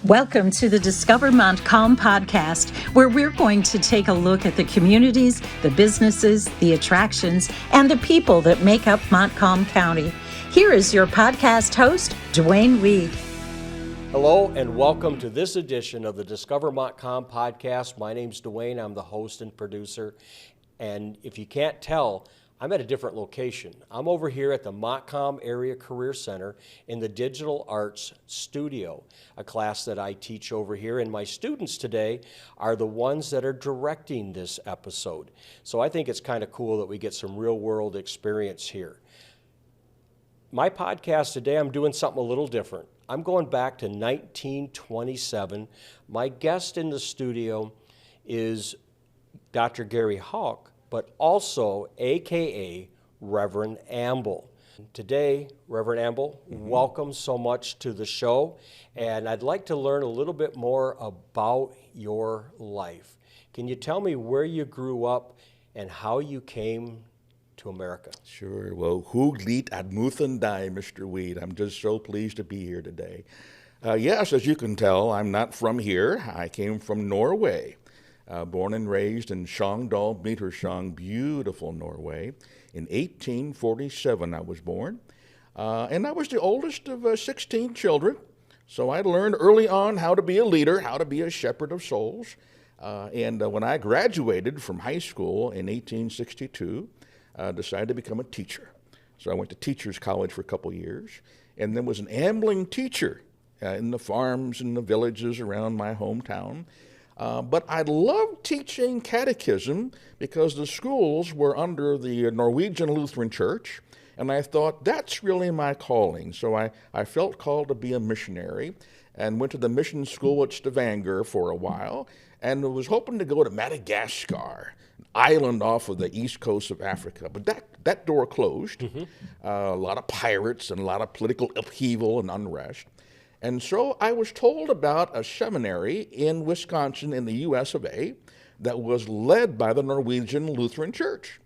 Welcome to the Discover Montcalm podcast, where we're going to take a look at the communities, the businesses, the attractions, and the people that make up Montcalm County. Here is your podcast host, Dwayne Weed. Hello and welcome to this edition of the Discover Montcalm podcast. My name's Dwayne. I'm the host and producer. And if you can't tell, I'm at a different location. I'm over here at the Montcalm Area Career Center in the Digital Arts Studio, a class that I teach over here. And my students today are the ones that are directing this episode. So I think it's kind of cool that we get some real world experience here. My podcast today, I'm doing something a little different. I'm going back to 1927. My guest in the studio is Dr. Gary Hauck, but also AKA Rev Amble. Today, Rev Amble, welcome so much to the show, and I'd like to learn a little bit more about your life. Can you tell me where you grew up and how you came to America? Sure. Well, Hug liet ad moeten die, Mr. Weed. I'm just so pleased to be here today. Yes, as you can tell, I'm not from here. I came from Norway. Born and raised in Sogndal, Petersburg, beautiful Norway. In 1847 I was born, and I was the oldest of 16 children. So I learned early on how to be a leader, how to be a shepherd of souls. And when I graduated from high school in 1862, I decided to become a teacher. So I went to Teachers College for a couple years, and then was an ambling teacher in the farms and the villages around my hometown. But I loved teaching catechism because the schools were under the Norwegian Lutheran Church, and I thought that's really my calling. So I felt called to be a missionary and went to the mission school at Stavanger for a while and was hoping to go to Madagascar, an island off of the east coast of Africa. But that door closed. A lot of pirates and a lot of political upheaval and unrest. And so I was told about a seminary in Wisconsin in the US of A that was led by the Norwegian Lutheran Church.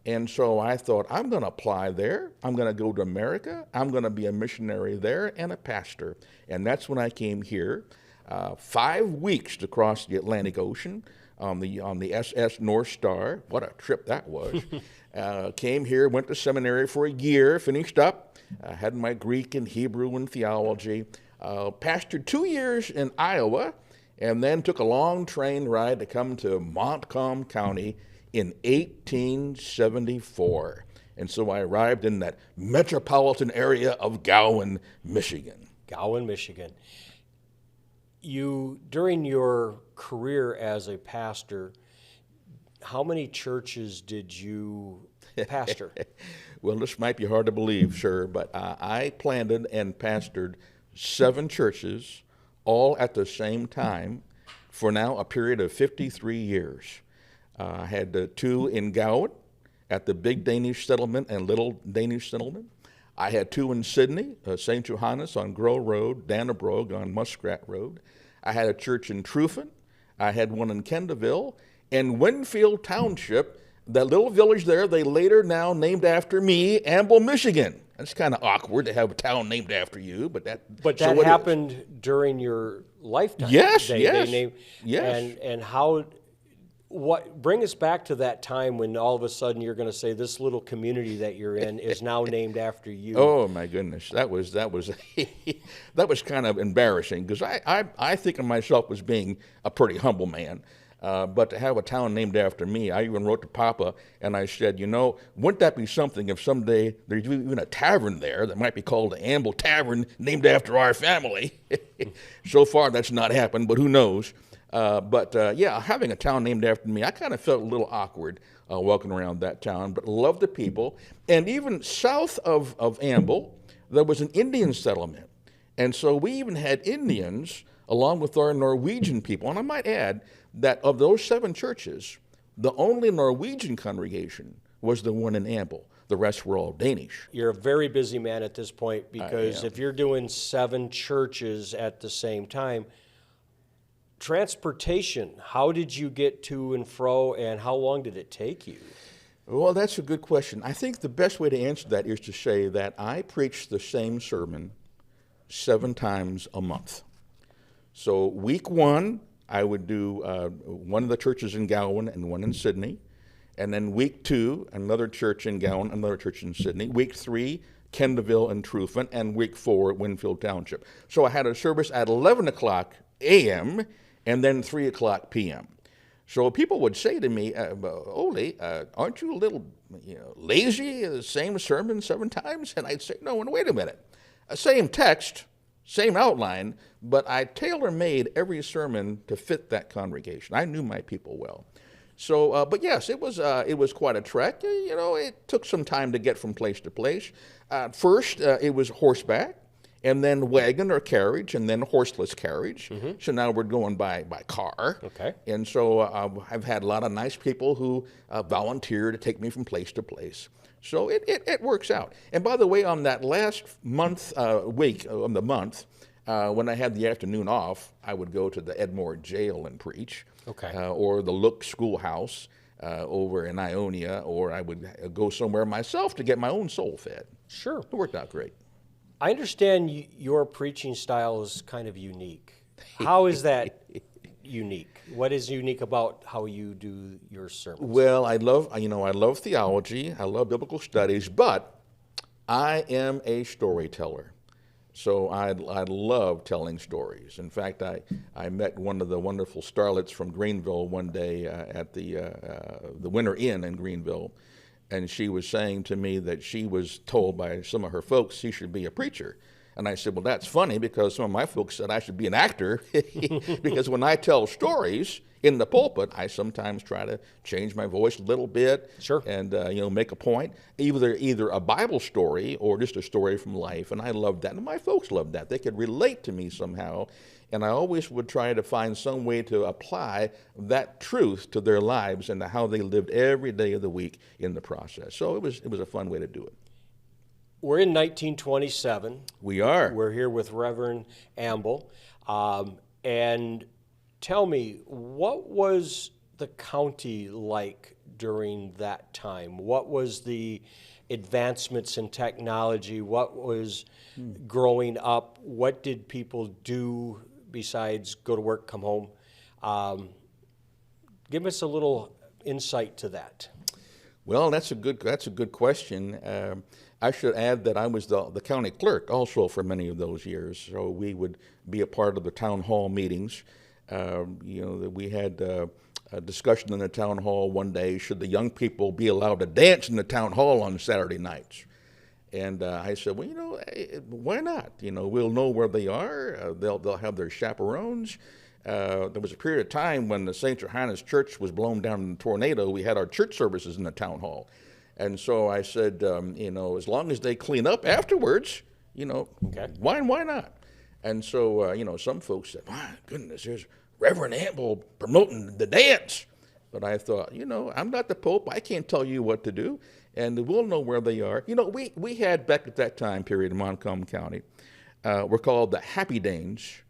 And so I thought, I'm going to apply there. I'm going to go to America. I'm going to be a missionary there and a pastor. And that's when I came here. 5 weeks to cross the Atlantic Ocean on the SS North Star. What a trip that was. Came here, went to seminary for a year, finished up, had my Greek and Hebrew and theology. Pastored 2 years in Iowa, and then took a long train ride to come to Montcalm County in 1874. And so I arrived in that metropolitan area of Gowan, Michigan. Gowan, Michigan. You, during your career as a pastor, how many churches did you pastor? Well, this might be hard to believe, sir, but I planted and pastored 7 churches, all at the same time, for now a period of 53 years. I had 2 in Gowan at the Big Danish Settlement and Little Danish Settlement. I had 2 in Sydney, St. Johannes on Grow Road, Dannebrog on Muskrat Road. I had a church in Trufen. I had one in Kendallville. And Winfield Township, that little village there, they later now named after me, Amble, Michigan. It's kind of awkward to have a town named after you, but that happened during your lifetime. Yes, yes. Yes. And bring us back to that time when all of a sudden you're going to say this little community that you're in is now named after you. Oh my goodness, that was that was kind of embarrassing because I think of myself as being a pretty humble man. But to have a town named after me, I even wrote to Papa and I said, wouldn't that be something if someday there's even a tavern there that might be called the Amble Tavern named after our family? So far that's not happened, but who knows? But having a town named after me, I kind of felt a little awkward walking around that town, but loved the people. And even south of Amble, there was an Indian settlement. And so we even had Indians along with our Norwegian people. And I might add that of those 7 churches, the only Norwegian congregation was the one in Amble. The rest were all Danish. You're a very busy man at this point because if you're doing 7 churches at the same time, transportation, how did you get to and fro and how long did it take you? Well, that's a good question. I think the best way to answer that is to say that I preach the same sermon 7 times a month. So week one, I would do one of the churches in Gowan and one in Sydney. And then week two, another church in Gowan, another church in Sydney. Week three, Kendallville and Truthville, and week four, Winfield Township. So I had a service at 11 o'clock a.m. and then 3 o'clock p.m. So people would say to me, Ole, aren't you a little lazy, the same sermon 7 times? And I'd say, no, wait a minute. Same text, same outline, but I tailor-made every sermon to fit that congregation. I knew my people well. So, but yes, it was quite a trek. It took some time to get from place to place. First, it was horseback, and then wagon or carriage, and then horseless carriage. Mm-hmm. So now we're going by car. Okay. And so I've had a lot of nice people who volunteer to take me from place to place. So it works out. And by the way, on that last week of the month, when I had the afternoon off, I would go to the Edmore Jail and preach. Okay. Or the Look Schoolhouse over in Ionia, or I would go somewhere myself to get my own soul fed. Sure. It worked out great. I understand your preaching style is kind of unique. How is that unique? What is unique about how you do your sermons? Well, I love theology. I love biblical studies, but I am a storyteller. So I love telling stories. In fact, I met one of the wonderful starlets from Greenville one day at the Winter Inn in Greenville, and she was saying to me that she was told by some of her folks she should be a preacher. And I said, well, that's funny, because some of my folks said I should be an actor, because when I tell stories in the pulpit, I sometimes try to change my voice a little bit. Sure. And make a point, either a Bible story or just a story from life. And I loved that, and my folks loved that. They could relate to me somehow, and I always would try to find some way to apply that truth to their lives and to how they lived every day of the week in the process. So it was a fun way to do it. We're in 1927. We are. We're here with Reverend Amble. And tell me, what was the county like during that time? What was the advancements in technology? What was growing up? What did people do besides go to work, come home? Give us a little insight to that. Well, that's a good question. I should add that I was the county clerk also for many of those years. So we would be a part of the town hall meetings. We had a discussion in the town hall one day, should the young people be allowed to dance in the town hall on Saturday nights? And I said, well, why not? We'll know where they are. They'll have their chaperones. There was a period of time when the St. Johannes Church was blown down in a tornado. We had our church services in the town hall. And so I said, as long as they clean up afterwards, okay. why not? And so, some folks said, my goodness, there's Reverend Amble promoting the dance. But I thought, I'm not the Pope. I can't tell you what to do. And we'll know where they are. We had back at that time period in Montcalm County, we're called the Happy Danes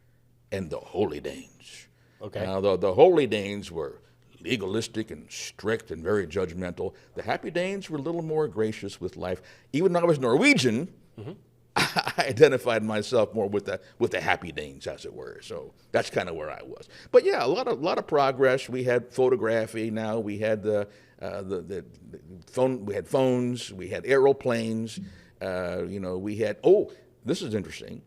and the Holy Danes. Okay. Now, the Holy Danes were legalistic and strict and very judgmental. The Happy Danes were a little more gracious with life. Even though I was Norwegian, mm-hmm. I identified myself more with the Happy Danes, as it were. So that's kind of where I was. But yeah, a lot of progress. We had photography now. We had the phone. We had phones. We had aeroplanes. We had. Oh, this is interesting.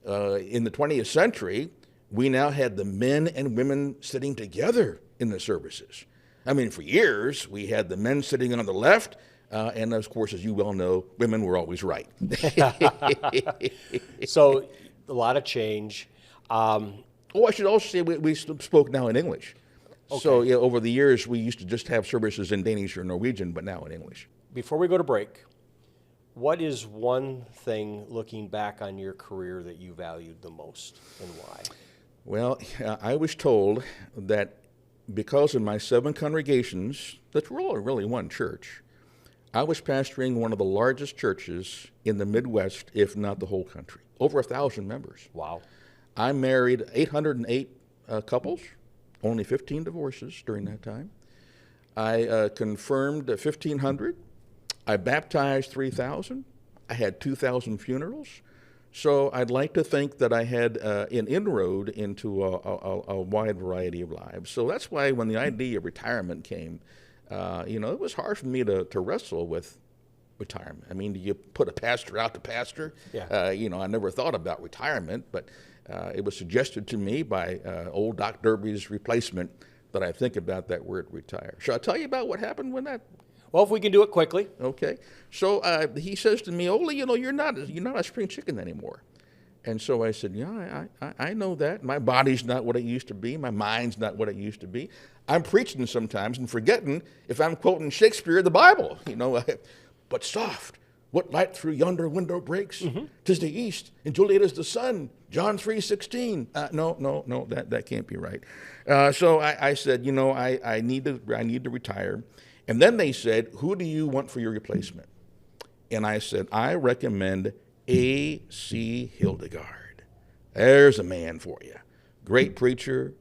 In the 20th century, we now had the men and women sitting together in the services. I mean, for years, we had the men sitting on the left, and of course, as you well know, women were always right. So, a lot of change. I should also say we spoke now in English. Okay. So, over the years, we used to just have services in Danish or Norwegian, but now in English. Before we go to break, what is one thing, looking back on your career, that you valued the most, and why? Well, I was told that because of my 7 congregations, that were all really one church, I was pastoring one of the largest churches in the Midwest, if not the whole country. Over 1,000 members. Wow. I married 808 couples, only 15 divorces during that time. I confirmed 1,500. I baptized 3,000. I had 2,000 funerals. So I'd like to think that I had an inroad into a wide variety of lives. So that's why when the idea of retirement came, it was hard for me to wrestle with retirement. I mean, do you put a pastor out to pastor? Yeah. I never thought about retirement, but it was suggested to me by old Doc Derby's replacement that I think about that word retire. Shall I tell you about what happened when that? Well, if we can do it quickly. Okay. So he says to me, Ole, you're not a spring chicken anymore. And so I said, yeah, I know that. My body's not what it used to be. My mind's not what it used to be. I'm preaching sometimes and forgetting if I'm quoting Shakespeare or the Bible, But soft, what light through yonder window breaks? 'Tis the east, and Juliet is the sun. John 3:16. No, that can't be right. So I said, I need to retire. And then they said, who do you want for your replacement? And I said, I recommend A.C. Hildegard. There's a man for you. Great preacher,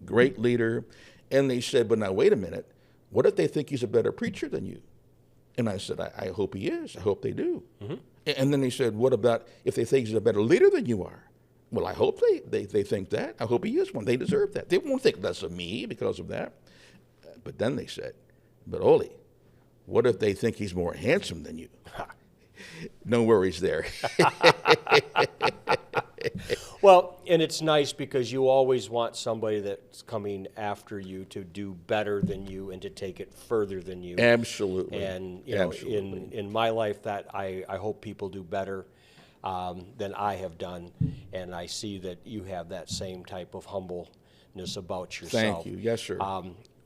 great leader. And they said, but now wait a minute. What if they think he's a better preacher than you? And I said, I hope he is. I hope they do. And then they said, what about if they think he's a better leader than you are? Well, I hope they think that. I hope he is one. They deserve that. They won't think less of me because of that. But then they said, but Ole, what if they think he's more handsome than you? No worries there. Well, and it's nice because you always want somebody that's coming after you to do better than you and to take it further than you. Absolutely. And Absolutely. in my life, that I hope people do better than I have done, and I see that you have that same type of humbleness about yourself. Thank you. Yes, sir.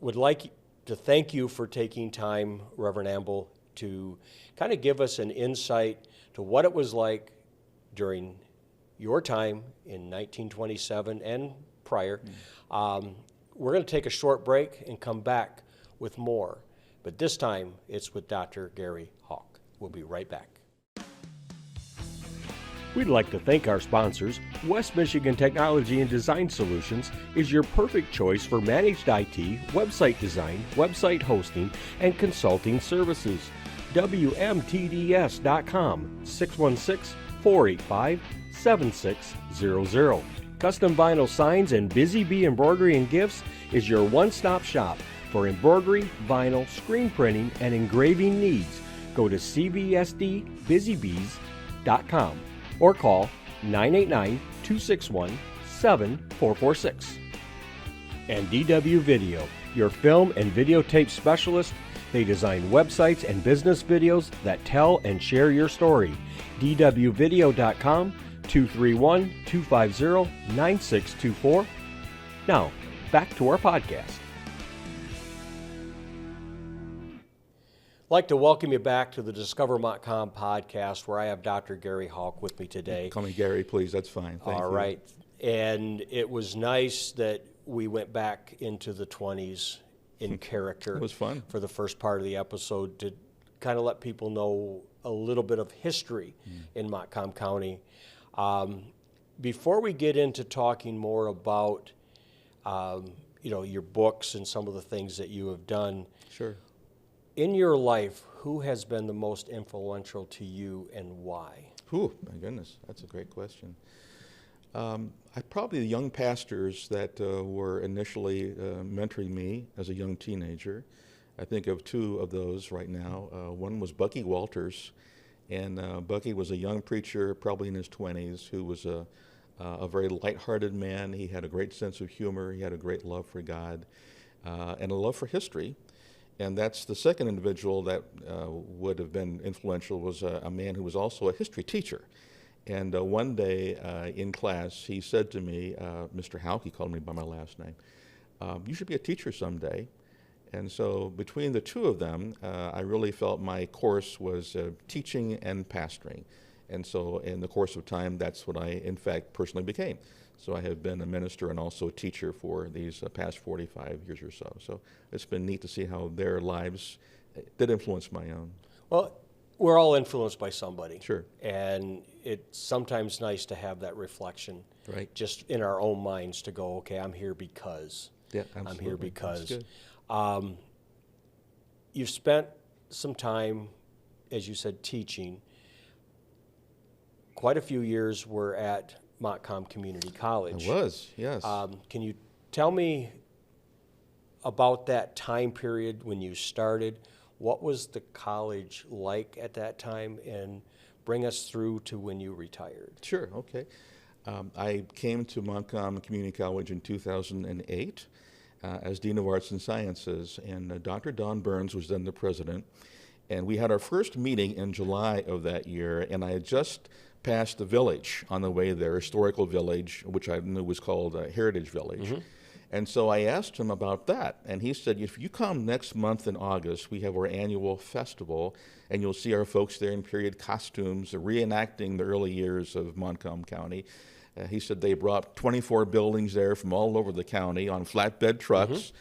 Would like to thank you for taking time, Reverend Amble, to kind of give us an insight to what it was like during your time in 1927 and prior. We're going to take a short break and come back with more, but this time it's with Dr. Gary Hauck. We'll be right back. We'd like to thank our sponsors. West Michigan Technology and Design Solutions is your perfect choice for managed IT, website design, website hosting, and consulting services. WMTDS.com, 616-485-7600. Custom vinyl signs and Busy Bee Embroidery and Gifts is your one-stop shop for embroidery, vinyl, screen printing, and engraving needs. Go to cbsdbusybees.com or call 989-261-7446. And DW Video, your film and videotape specialist. They design websites and business videos that tell and share your story. dwvideo.com, 231-250-9624. Now, back to our podcast. I'd like to welcome you back to the Discover Montcalm podcast, where I have Dr. Gary Hauck with me today. Call me Gary, please. That's fine. Thank you. All right. And it was nice that we went back into the 20s in character. It was fun. For the first part of the episode to kind of let people know a little bit of history in Montcalm County. Before we get into talking more about, your books and some of the things that you have done. Sure. In your life, who has been the most influential to you and why? Ooh, my goodness, that's a great question. Probably the young pastors that were initially mentoring me as a young teenager. I think of two of those right now. One was Bucky Walters, and Bucky was a young preacher, probably in his 20s, who was a very lighthearted man. He had a great sense of humor. He had a great love for God and a love for history. And that's the second individual that would have been influential, was a man who was also a history teacher. And one day in class, he said to me, Mr. Hauck, he called me by my last name, you should be a teacher someday. And so between the two of them, I really felt my course was teaching and pastoring. And so in the course of time, that's what I, in fact, personally became. So I have been a minister and also a teacher for these past 45 years or so. So it's been neat to see how their lives did influence my own. Well, we're all influenced by somebody. Sure. And it's sometimes nice to have that reflection. Right. Just in our own minds to go, okay, I'm here because. Yeah, absolutely. I'm here because. That's good. You've spent some time, as you said, teaching. quite a few years were at Montcalm Community College. I was, yes. Can you tell me about that time period when you started? What was the college like at that time, and bring us through to when you retired? Sure, okay. I came to Montcalm Community College in 2008 as Dean of Arts and Sciences, and Dr. Don Burns was then the president. And we had our first meeting in July of that year, and I had just passed the village on the way there, historical village, which I knew was called Heritage Village. Mm-hmm. And so I asked him about that, and he said, if you come next month in August, we have our annual festival, and you'll see our folks there in period costumes reenacting the early years of Montcalm County. He said they brought 24 buildings there from all over the county on flatbed trucks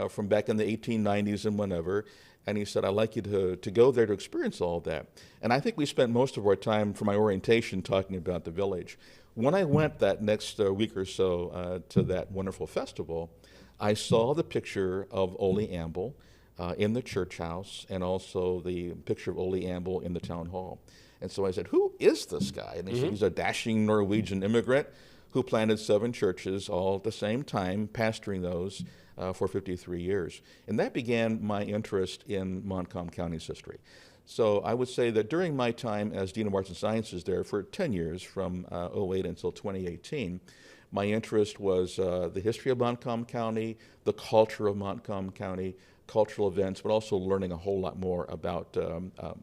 from back in the 1890s and whenever. And he said, I'd like you to go there to experience all of that. And I think we spent most of our time for my orientation talking about the village. When I went that next week or so to that wonderful festival, I saw the picture of Ole Amble in the church house, and also the picture of Ole Amble in the town hall. And so I said, who is this guy? And they said, he's a dashing Norwegian immigrant who planted 7 churches all at the same time, pastoring those for 53 years. And that began my interest in Montcalm County's history. So I would say that during my time as Dean of Arts and Sciences there for 10 years, from 08 until 2018, my interest was the history of Montcalm County, the culture of Montcalm County, cultural events, but also learning a whole lot more about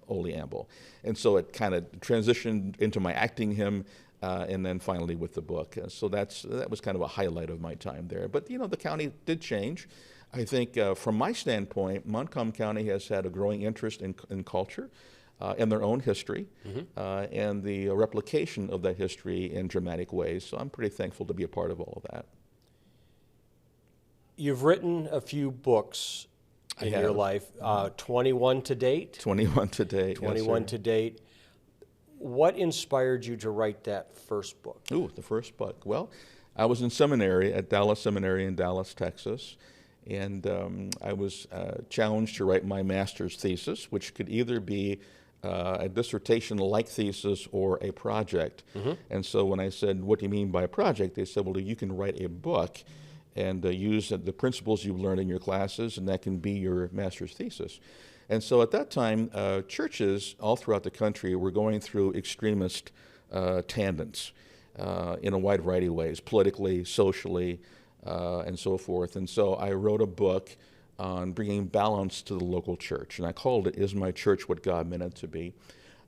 Ole Amble. And so it kind of transitioned into my acting hymn, and then finally with the book. So that was kind of a highlight of my time there. But the county did change. I think from my standpoint, Montcalm County has had a growing interest in culture and their own history, and the replication of that history in dramatic ways. So I'm pretty thankful to be a part of all of that. You've written a few books in your life, 21 to date? 21 to date. 21 yes, to date. What inspired you to write that first book? Ooh, the first book. Well, I was in seminary at Dallas Seminary in Dallas, Texas, and I was challenged to write my master's thesis, which could either be a dissertation-like thesis or a project. And so when I said, what do you mean by a project? They said, well, you can write a book and use the principles you've learned in your classes, and that can be your master's thesis. And so at that time, churches all throughout the country were going through extremist tangents in a wide variety of ways, politically, socially, and so forth. And so I wrote a book on bringing balance to the local church, and I called it, Is My Church What God Meant It to Be?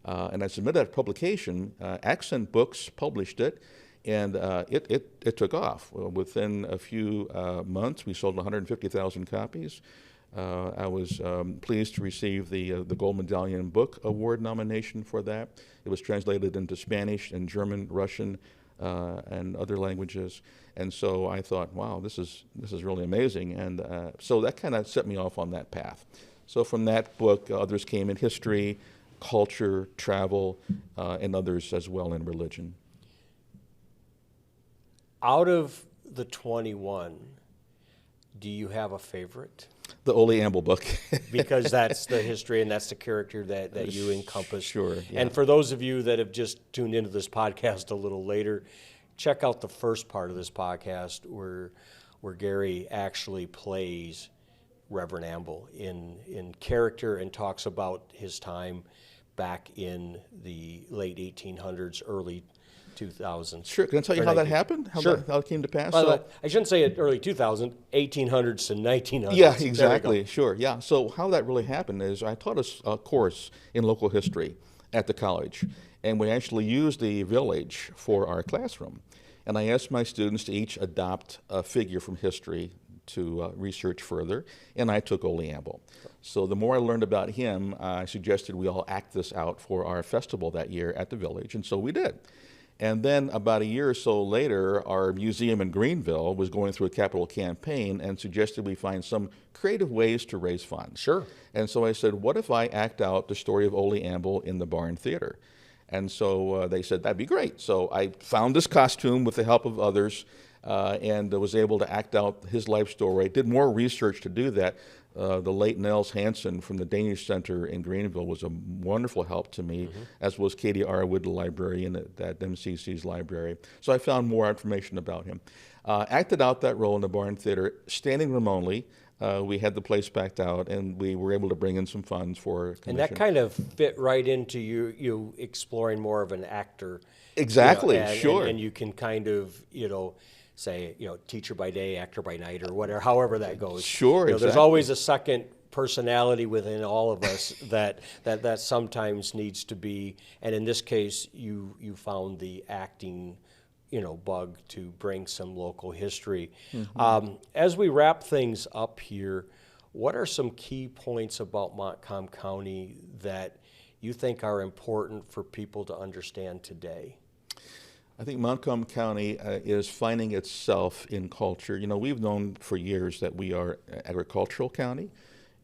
And I submitted that to publication. Accent Books published it, and it took off. Within a few months, we sold 150,000 copies. I was pleased to receive the Gold Medallion Book Award nomination for that. It was translated into Spanish and German, Russian, and other languages. And so I thought, wow, this is really amazing. And so that kind of set me off on that path. So from that book, others came in history, culture, travel, and others as well in religion. Out of the 21, do you have a favorite? The Ole Amble book. Because that's the history and that's the character that you encompass. Sure. Yeah. And for those of you that have just tuned into this podcast a little later, check out the first part of this podcast where Gary actually plays Reverend Amble in character and talks about his time back in the late 1800s, early 2000s. Sure. Can I tell you how that happened? How it came to pass? I shouldn't say it early 2000s, 1800s to 1900s. Yeah, exactly. Sure. Yeah. So how that really happened is I taught a course in local history at the college, and we actually used the village for our classroom. And I asked my students to each adopt a figure from history to research further, and I took Ole Amble. So the more I learned about him, I suggested we all act this out for our festival that year at the village, and so we did. And then about a year or so later, our museum in Greenville was going through a capital campaign and suggested we find some creative ways to raise funds. Sure. And so I said, what if I act out the story of Ole Amble in the Barn Theater? And so they said, that'd be great. So I found this costume with the help of others, and was able to act out his life story. I did more research to do that. The late Nels Hansen from the Danish Center in Greenville was a wonderful help to me, as was Katie Arwood, the librarian at MCC's library. So I found more information about him. Acted out that role in the Barn Theater, standing room only. We had the place packed out, and we were able to bring in some funds for commission. And that kind of fit right into you exploring more of an actor. Exactly, sure. And you can kind of, say, teacher by day, actor by night, or whatever, however that goes. Sure, exactly. There's always a second personality within all of us that sometimes needs to be, and in this case, you found the acting, bug to bring some local history. As we wrap things up here, what are some key points about Montcalm County that you think are important for people to understand today? I think Montcalm County is finding itself in culture. We've known for years that we are an agricultural county.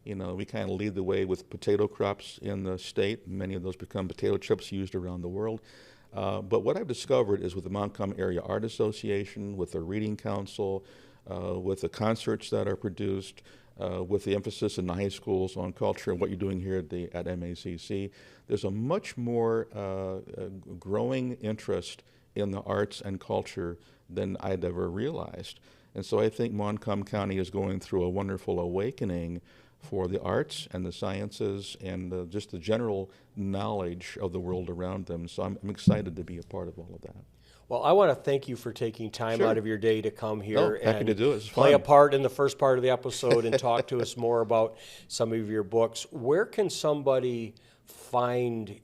We kind of lead the way with potato crops in the state. Many of those become potato chips used around the world. But what I've discovered is with the Montcalm Area Art Association, with the Reading Council, with the concerts that are produced, with the emphasis in the high schools on culture and what you're doing here at MACC, there's a much more growing interest in the arts and culture than I'd ever realized. And so I think Montcalm County is going through a wonderful awakening for the arts and the sciences and just the general knowledge of the world around them. So I'm excited to be a part of all of that. Well, I want to thank you for taking time out of your day to come here happy to do it. It's play fun. a part in the first part of the episode and talk to us more about some of your books. Where can somebody find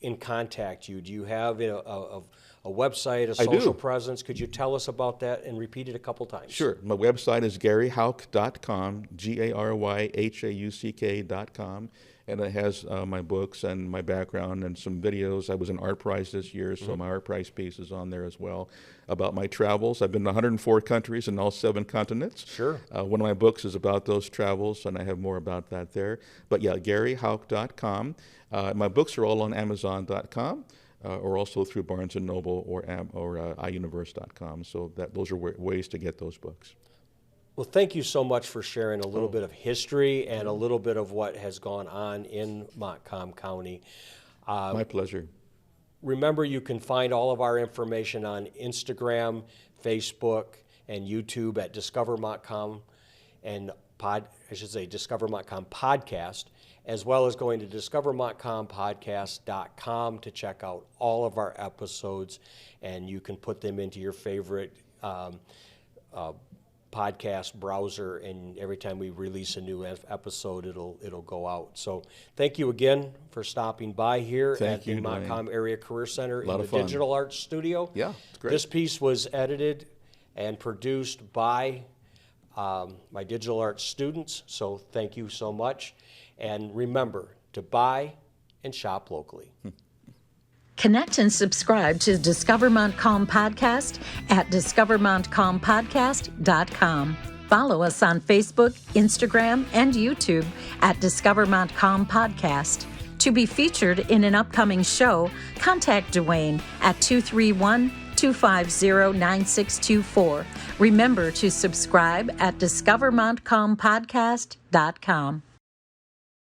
and contact you? Do you have a website, a social presence? Could you tell us about that and repeat it a couple times? Sure. My website is GaryHauck.com, GaryHauck.com, and it has my books and my background and some videos. I was in Art Prize this year, so my Art Prize piece is on there as well, about my travels. I've been to 104 countries in all 7 continents. Sure. One of my books is about those travels, and I have more about that there. But yeah, GaryHauck.com. My books are all on Amazon.com. Or also through Barnes & Noble or iUniverse.com. So those are ways to get those books. Well, thank you so much for sharing a little bit of history and a little bit of what has gone on in Montcalm County. My pleasure. Remember, you can find all of our information on Instagram, Facebook, and YouTube at Discover Montcalm and Discover Montcalm Podcast, as well as going to discovermontcalmpodcast.com to check out all of our episodes, and you can put them into your favorite podcast browser, and every time we release a new episode, it'll go out. So thank you again for stopping by here at the Montcalm Area Career Center in the Digital Arts Studio. Yeah, it's great. This piece was edited and produced by my digital arts students, so thank you so much. And remember to buy and shop locally. Connect and subscribe to Discover Montcalm Podcast at discovermontcalmpodcast.com. Follow us on Facebook, Instagram, and YouTube at Discover Montcalm Podcast. To be featured in an upcoming show, contact Dwayne at 231-250-9624. Remember to subscribe at discovermontcalmpodcast.com.